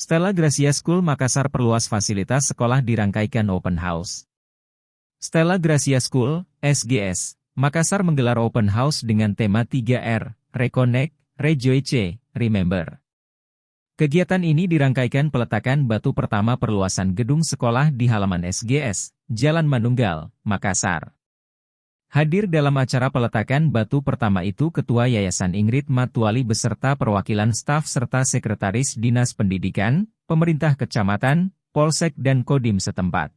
Stella Gracia School Makassar perluas fasilitas sekolah dirangkaikan open house. Stella Gracia School, SGS, Makassar menggelar open house dengan tema 3R, Reconnect, Rejoice, Remember. Kegiatan ini dirangkaikan peletakan batu pertama perluasan gedung sekolah di halaman SGS, Jalan Manunggal, Makassar. Hadir dalam acara peletakan batu pertama itu Ketua Yayasan Ingrid Matuali beserta perwakilan staf serta Sekretaris Dinas Pendidikan, Pemerintah Kecamatan, Polsek dan Kodim setempat.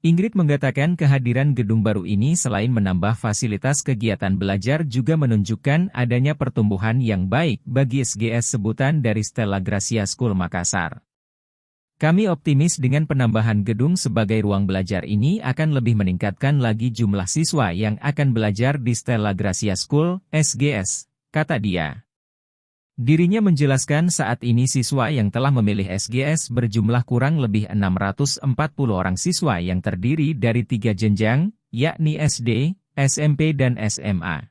Ingrid mengatakan kehadiran gedung baru ini selain menambah fasilitas kegiatan belajar juga menunjukkan adanya pertumbuhan yang baik bagi SGS sebutan dari Stella Gracia School Makassar. Kami optimis dengan penambahan gedung sebagai ruang belajar ini akan lebih meningkatkan lagi jumlah siswa yang akan belajar di Stella Gracia School, SGS, kata dia. Dirinya menjelaskan saat ini siswa yang telah memilih SGS berjumlah kurang lebih 640 orang siswa yang terdiri dari 3 jenjang, yakni SD, SMP dan SMA.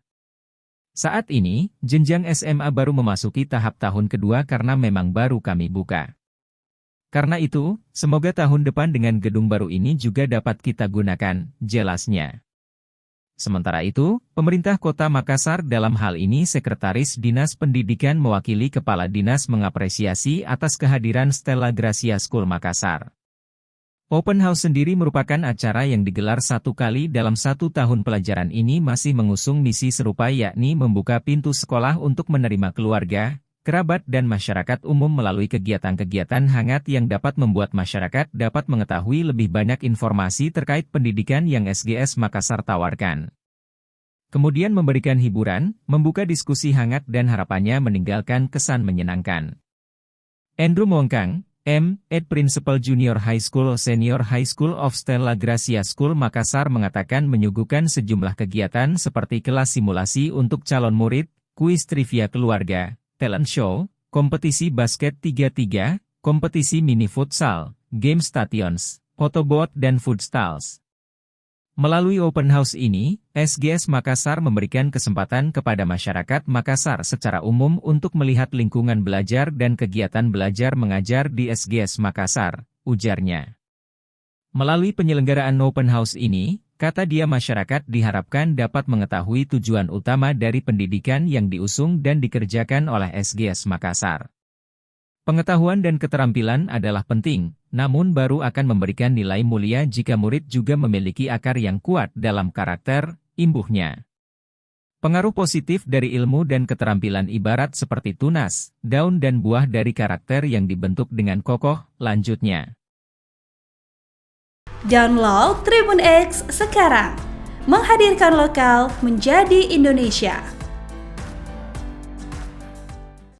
Saat ini, jenjang SMA baru memasuki tahap tahun kedua karena memang baru kami buka. Karena itu, semoga tahun depan dengan gedung baru ini juga dapat kita gunakan, jelasnya. Sementara itu, pemerintah Kota Makassar dalam hal ini Sekretaris Dinas Pendidikan mewakili Kepala Dinas mengapresiasi atas kehadiran Stella Gracia School Makassar. Open House sendiri merupakan acara yang digelar 1 kali dalam 1 tahun pelajaran ini masih mengusung misi serupa yakni membuka pintu sekolah untuk menerima keluarga, kerabat dan masyarakat umum melalui kegiatan-kegiatan hangat yang dapat membuat masyarakat dapat mengetahui lebih banyak informasi terkait pendidikan yang SGS Makassar tawarkan. Kemudian memberikan hiburan, membuka diskusi hangat dan harapannya meninggalkan kesan menyenangkan. Andrew Mongkang, M.Ed Principal Junior High School Senior High School of Stella Gracia School Makassar mengatakan menyuguhkan sejumlah kegiatan seperti kelas simulasi untuk calon murid, kuis trivia keluarga, talent show, kompetisi basket 3-3, kompetisi mini futsal, game stations, photobooth dan food stalls. Melalui open house ini, SGS Makassar memberikan kesempatan kepada masyarakat Makassar secara umum untuk melihat lingkungan belajar dan kegiatan belajar mengajar di SGS Makassar, ujarnya. Melalui penyelenggaraan open house ini, kata dia masyarakat diharapkan dapat mengetahui tujuan utama dari pendidikan yang diusung dan dikerjakan oleh SGS Makassar. Pengetahuan dan keterampilan adalah penting, namun baru akan memberikan nilai mulia jika murid juga memiliki akar yang kuat dalam karakter, imbuhnya. Pengaruh positif dari ilmu dan keterampilan ibarat seperti tunas, daun dan buah dari karakter yang dibentuk dengan kokoh, lanjutnya. Download Tribun X sekarang, menghadirkan lokal menjadi Indonesia.